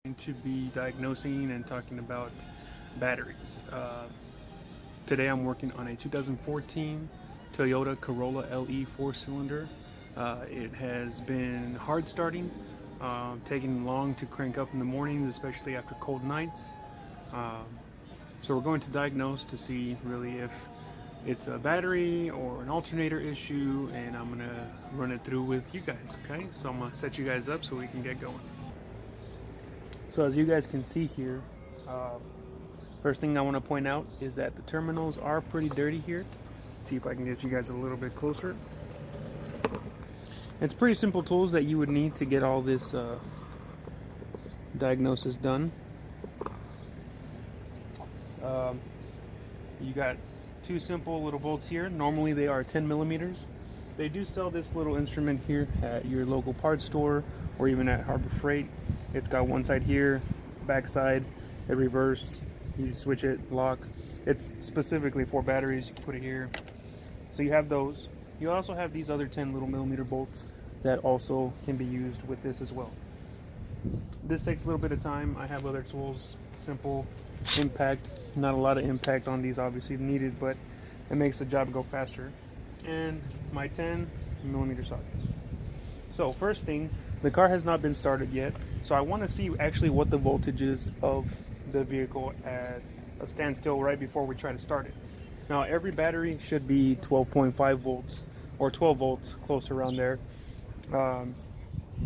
To be diagnosing and talking about batteries. Today I'm working on a 2014 Toyota Corolla LE 4-cylinder. It has been hard starting, taking long to crank up in the mornings, especially after cold nights. Um, so we're going to diagnose to see really if it's a battery or an alternator issue, and I'm gonna run it through with you guys. Okay, so I'm gonna set you guys up so we can get going. So as you guys can see here, uh, first thing I want to point out is that the terminals are pretty dirty here. See if I can get you guys a little bit closer. It's pretty simple tools that you would need to get all this diagnosis done. You got two simple little bolts here. Normally they are 10 millimeters. They do sell this little instrument here at your local parts store or even at Harbor Freight. It's got one side here, back side, a reverse. You switch it, lock. It's specifically for batteries. You can put it here. So you have those. You also have these other 10 little millimeter bolts that also can be used with this as well. This takes a little bit of time. I have other tools, simple impact. Not a lot of impact on these obviously needed, but it makes the job go faster. And my 10 millimeter socket. So first thing, the car has not been started yet, so I want to see actually what the voltage is of the vehicle at a standstill right before we try to start it. Now every battery should be 12.5 volts or 12 volts, close around there,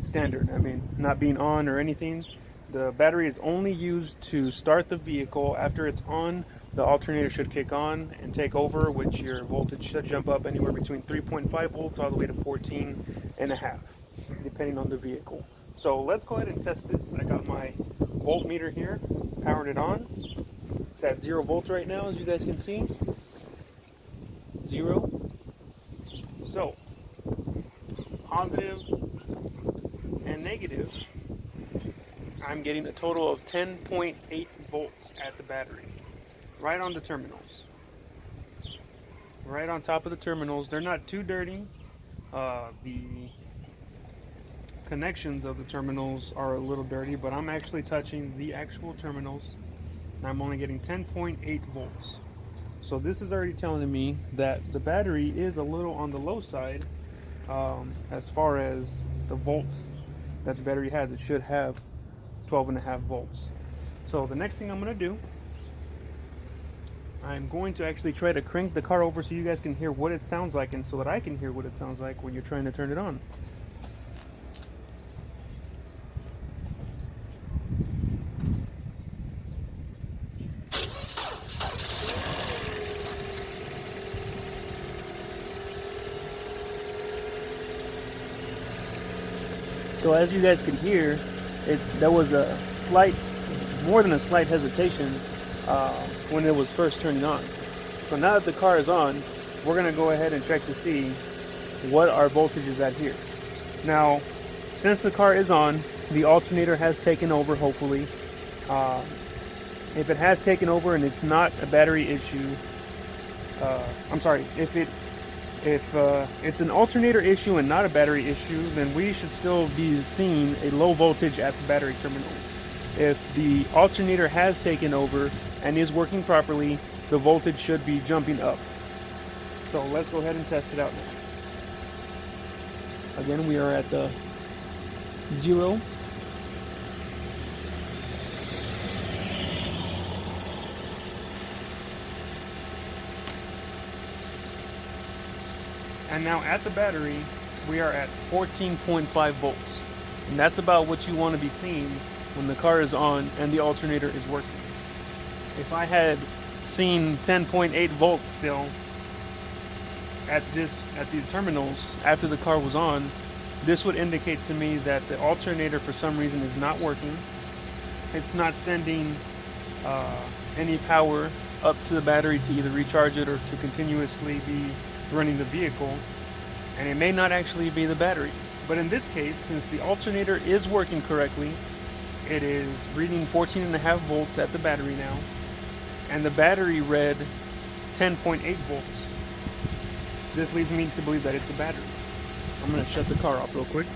standard. I mean, not being on or anything. The battery is only used to start the vehicle. After it's on, the alternator should kick on and take over, which your voltage should jump up anywhere between 3.5 volts all the way to 14 and a half, depending on the vehicle. So let's go ahead and test this. I got my voltmeter here, powered it on. It's at 0 volts right now, as you guys can see. 0. So, positive and negative, I'm getting a total of 10.8 volts at the battery, right on the terminals. Right on top of the terminals. They're not too dirty. The connections of the terminals are a little dirty, but I'm actually touching the actual terminals, and I'm only getting 10.8 volts. So this is already telling me that the battery is a little on the low side as far as the volts that the battery has. It should have 12.5 volts. So the next thing I'm going to do, I'm going to actually try to crank the car over so you guys can hear what it sounds like, and so that I can hear what it sounds like when you're trying to turn it on. So as you guys could hear, there was a slight, more than a slight hesitation when it was first turning on. So now that the car is on, we're going to go ahead and check to see what our voltage is at here. Now, since the car is on, the alternator has taken over, hopefully. If it has taken over and it's not a battery issue, I'm sorry, if it's an alternator issue and not a battery issue, then we should still be seeing a low voltage at the battery terminal. If the alternator has taken over and is working properly, the voltage should be jumping up. So let's go ahead and test it out now. Again, we are at the 0. And now at the battery, we are at 14.5 volts. And that's about what you want to be seeing when the car is on and the alternator is working. If I had seen 10.8 volts still at the terminals after the car was on, this would indicate to me that the alternator for some reason is not working. It's not sending any power up to the battery to either recharge it or to continuously be running the vehicle, and it may not actually be the battery. But in this case, since the alternator is working correctly, it is reading 14.5 volts at the battery now, and the battery read 10.8 volts. This leads me to believe that it's a battery. I'm going to shut the car off real quick.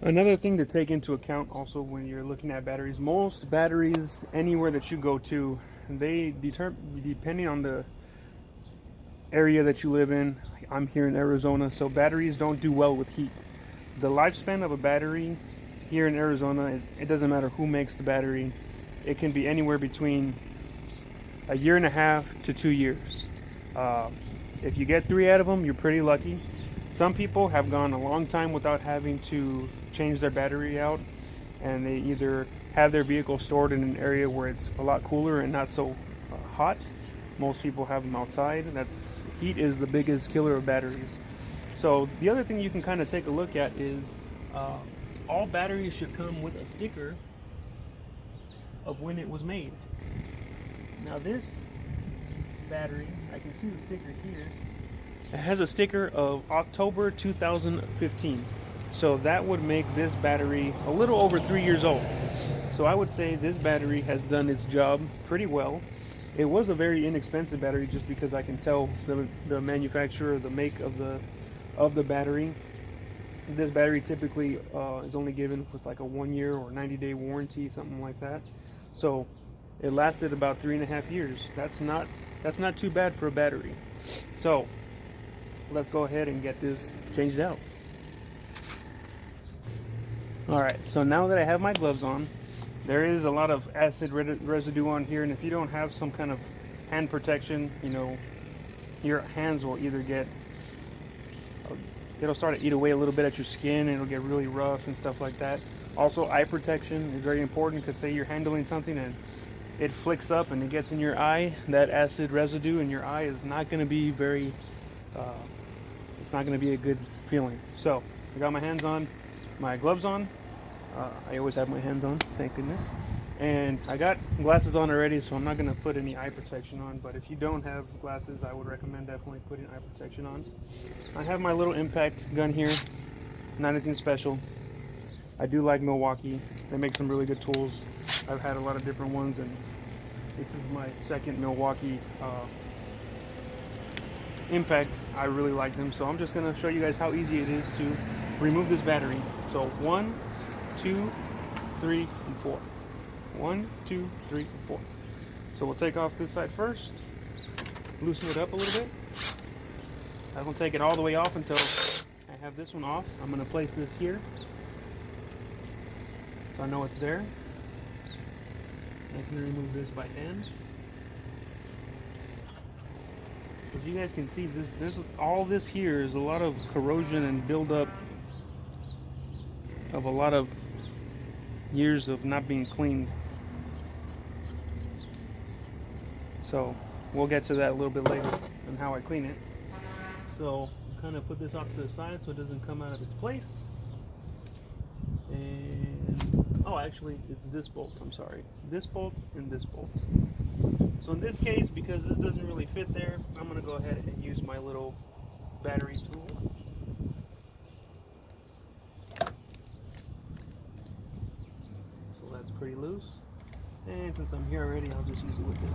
Another thing to take into account also when you're looking at batteries, most batteries anywhere that you go to, they depending on the area that you live in. I'm here in Arizona, so batteries don't do well with heat. The lifespan of a battery here in Arizona is, it doesn't matter who makes the battery, it can be anywhere between a year and a half to 2 years. If you get 3 out of them, you're pretty lucky. Some people have gone a long time without having to change their battery out, and they either have their vehicle stored in an area where it's a lot cooler and not so hot. Most people have them outside. Heat is the biggest killer of batteries. So the other thing you can kind of take a look at is all batteries should come with a sticker of when it was made. Now this battery, I can see the sticker here. It has a sticker of October 2015. So that would make this battery a little over 3 years old. So I would say this battery has done its job pretty well. It was a very inexpensive battery just because I can tell the manufacturer, the make of the battery. This battery typically is only given with like a 1 year or 90-day warranty, something like that. So it lasted about 3.5 years. That's not too bad for a battery. So let's go ahead and get this changed out. Alright, so now that I have my gloves on, there is a lot of acid residue on here, and if you don't have some kind of hand protection, you know, your hands will either it'll start to eat away a little bit at your skin, and it'll get really rough and stuff like that. Also, eye protection is very important, because say you're handling something and it flicks up and it gets in your eye, that acid residue in your eye is not going to be very it's not going to be a good feeling. So I got my hands on, my gloves on. I always have my hands on, thank goodness. And I got glasses on already, so I'm not going to put any eye protection on, but if you don't have glasses, I would recommend definitely putting eye protection on. I have my little impact gun here, not anything special. I do like Milwaukee. They make some really good tools. I've had a lot of different ones, and this is my second Milwaukee impact. I really like them, so I'm just going to show you guys how easy it is to remove this battery. So 1, 2, 3, and 4. 1, 2, 3, and 4. So we'll take off this side first, loosen it up a little bit. I won't take it all the way off until I have this one off. I'm going to place this here so I know it's there. I can remove this by hand. As you guys can see, all this here is a lot of corrosion and buildup of a lot of years of not being cleaned. So we'll get to that a little bit later and how I clean it. So kind of put this off to the side so it doesn't come out of its place. And oh, actually it's this bolt, I'm sorry. This bolt and this bolt. So in this case, because this doesn't really fit there, I'm going to go ahead and use my little battery tool. So that's pretty loose. And since I'm here already, I'll just use it with this.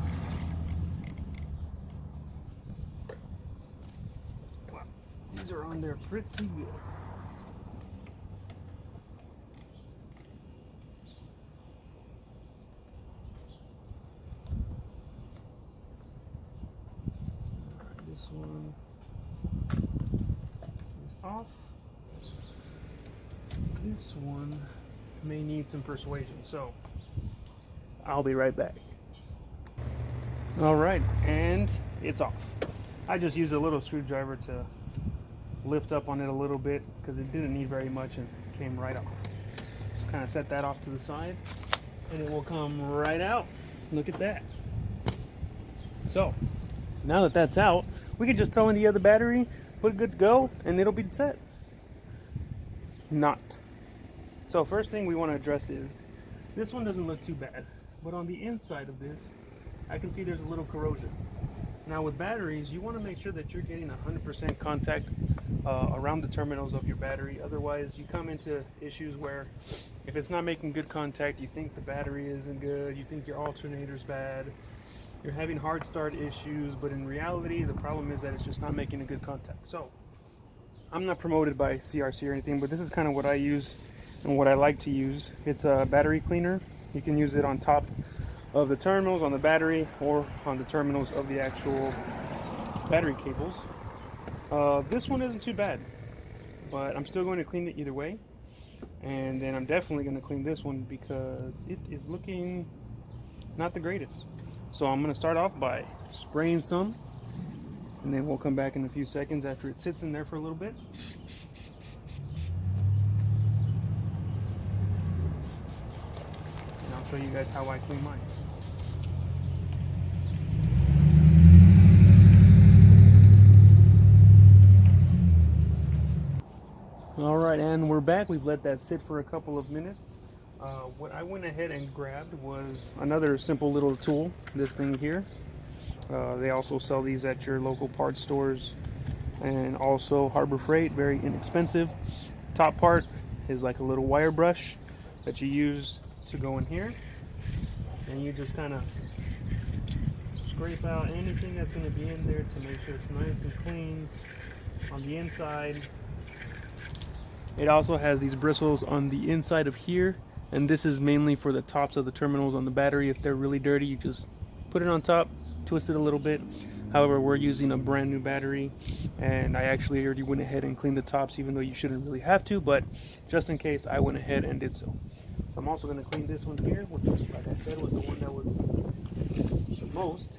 Wow, these are on there pretty good. This one is off. This one may need some persuasion, so I'll be right back. Alright, and it's off. I just used a little screwdriver to lift up on it a little bit because it didn't need very much and it came right off. Just kind of set that off to the side and it will come right out. Look at that. So now that that's out, we can just throw in the other battery, put it good to go, and it'll be set. Not. So first thing we want to address is, this one doesn't look too bad, but on the inside of this, I can see there's a little corrosion. Now with batteries, you want to make sure that you're getting 100% contact around the terminals of your battery. Otherwise, you come into issues where if it's not making good contact, you think the battery isn't good, you think your alternator's bad, you're having hard start issues, but in reality, the problem is that it's just not making a good contact. So I'm not promoted by CRC or anything, but this is kind of what I use And what I like to use, it's a battery cleaner. You can use it on top of the terminals on the battery or on the terminals of the actual battery cables. This one isn't too bad, but I'm still going to clean it either way. And then I'm definitely going to clean this one because it is looking not the greatest. So I'm going to start off by spraying some, and then we'll come back in a few seconds after it sits in there for a little bit. And I'll show you guys how I clean mine. Alright, and we're back. We've let that sit for a couple of minutes. What I went ahead and grabbed was another simple little tool, this thing here. They also sell these at your local parts stores and also Harbor Freight, very inexpensive. Top part is like a little wire brush that you use to go in here, and you just kind of scrape out anything that's going to be in there to make sure it's nice and clean on the inside. It also has these bristles on the inside of here, and this is mainly for the tops of the terminals on the battery. If they're really dirty, you just put it on top, twist it a little bit. However, we're using a brand new battery, and I actually already went ahead and cleaned the tops, even though you shouldn't really have to, but just in case, I went ahead and did so. I'm also going to clean this one here, which, like I said, was the one that was the most.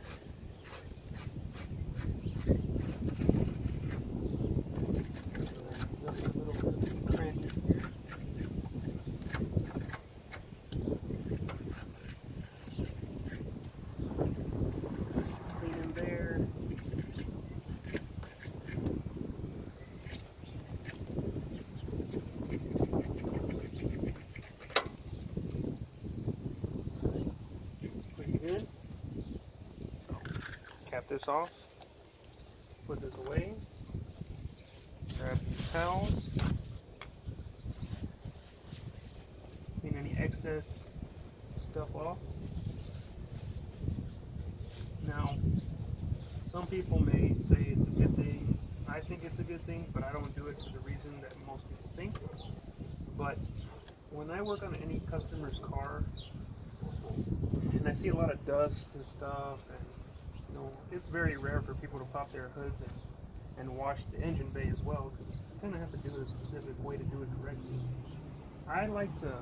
Cap this off, put this away, grab these towels, clean any excess stuff off. Now, some people may say it's a good thing. I think it's a good thing, but I don't do it for the reason that most people think. But when I work on any customer's car, and I see a lot of dust and stuff, and it's very rare for people to pop their hoods and wash the engine bay as well, because you kind of have to do it a specific way to do it correctly. I like to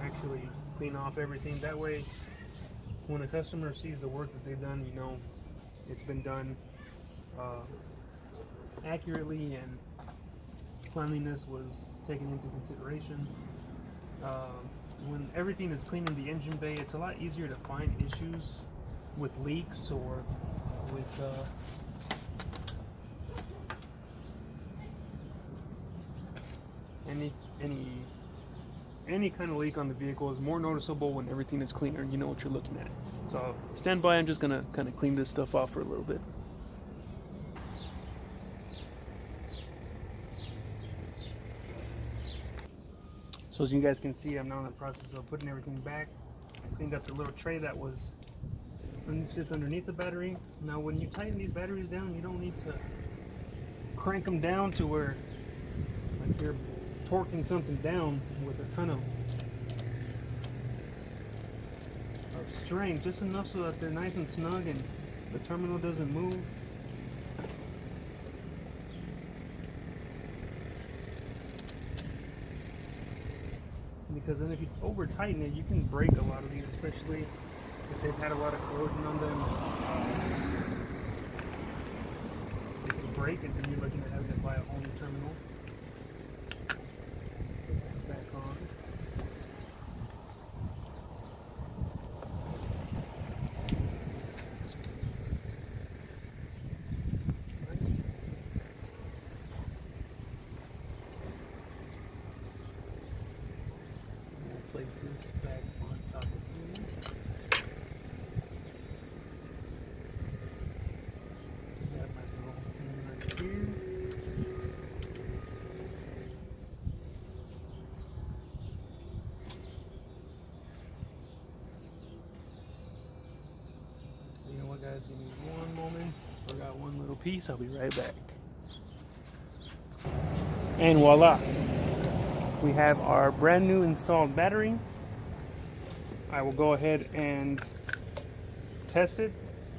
actually clean off everything. That way, when a customer sees the work that they've done, it's been done accurately and cleanliness was taken into consideration. When everything is clean in the engine bay, it's a lot easier to find issues with leaks or with any kind of leak on the vehicle is more noticeable when everything is cleaner and you know what you're looking at. So stand by, I'm just gonna kind of clean this stuff off for a little bit. So as you guys can see, I'm now in the process of putting everything back. I cleaned up the little tray that sits underneath the battery. Now when you tighten these batteries down, you don't need to crank them down to where like you're torquing something down with a ton of string, just enough so that they're nice and snug and the terminal doesn't move. Because then if you over tighten it, you can break a lot of these, especially if they've had a lot of corrosion on them. If you break it, then you're looking at having to buy a whole new terminal. Back on. We'll place this back on top of here. Got my little thing right here. You know what, guys? Give me one moment. I got one little piece. I'll be right back. And voila. we have our brand new installed battery. I will go ahead and test it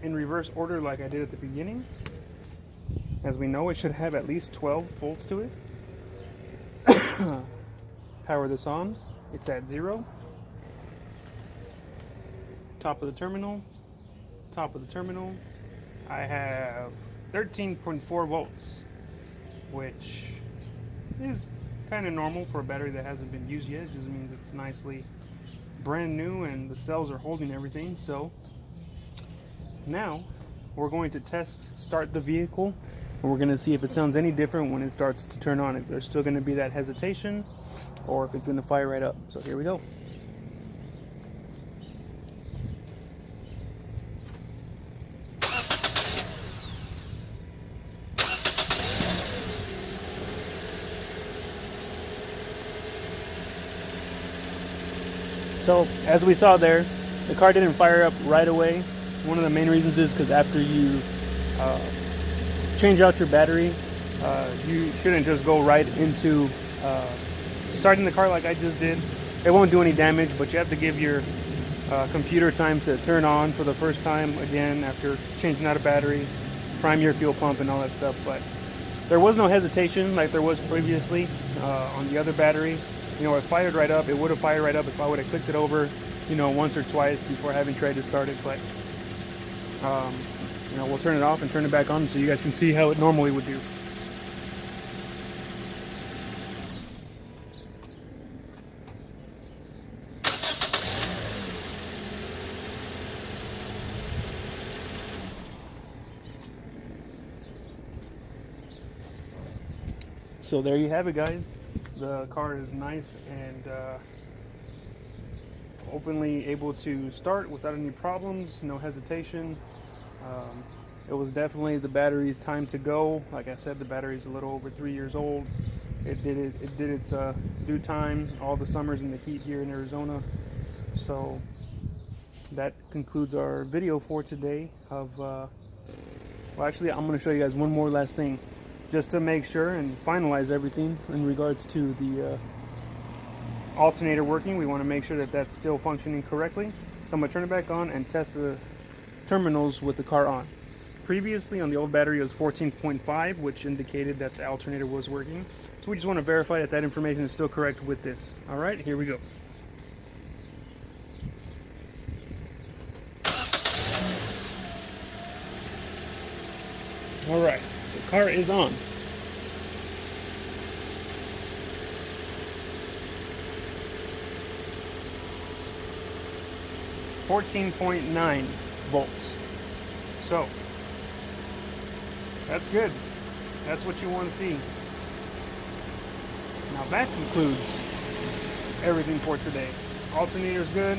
in reverse order like I did at the beginning. As we know, it should have at least 12 volts to it. Power this on. It's at 0. Top of the terminal. Top of the terminal. I have 13.4 volts, which is kind of normal for a battery that hasn't been used yet. It just means it's nicely brand new and the cells are holding everything. So now we're going to start the vehicle, and we're going to see if it sounds any different when it starts to turn on. If there's still going to be that hesitation, or if it's going to fire right up. So here we go. So as we saw there, the car didn't fire up right away. One of the main reasons is because after you change out your battery, you shouldn't just go right into starting the car like I just did. It won't do any damage, but you have to give your computer time to turn on for the first time again after changing out a battery, prime your fuel pump and all that stuff. But there was no hesitation like there was previously on the other battery. You know, it fired right up. It would have fired right up if I would have clicked it over, you know, once or twice before having tried to start it. But you know, we'll turn it off and turn it back on so you guys can see how it normally would do. So there you have it, guys. The car is nice and openly able to start without any problems, no hesitation. It was definitely the battery's time to go. Like I said, the battery's a little over 3 years old. It did its due time, all the summers in the heat here in Arizona. So that concludes our video for today of well, actually I'm going to show you guys one more last thing just to make sure and finalize everything in regards to the alternator working. We want to make sure that that's still functioning correctly. So I'm going to turn it back on and test the terminals with the car on. Previously on the old battery it was 14.5, which indicated that the alternator was working. So we just want to verify that that information is still correct with this. Alright, here we go. Alright, so car is on. .9 volts. So that's good. That's what you want to see. Now that concludes everything for today. Alternator's good.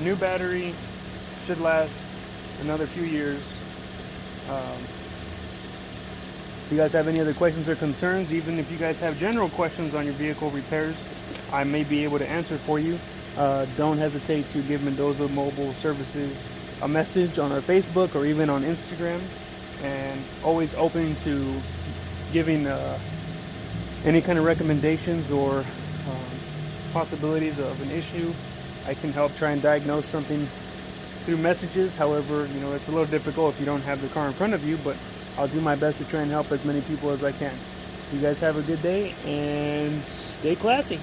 New battery. Should last another few years. If you guys have any other questions or concerns, even if you guys have general questions on your vehicle repairs, I may be able to answer for you. Don't hesitate to give Mendoza Mobile Services a message on our Facebook or even on Instagram, and always open to giving any kind of recommendations or possibilities of an issue. I can help try and diagnose something through messages. However, you know, it's a little difficult if you don't have the car in front of you, but I'll do my best to try and help as many people as I can. You guys have a good day and stay classy.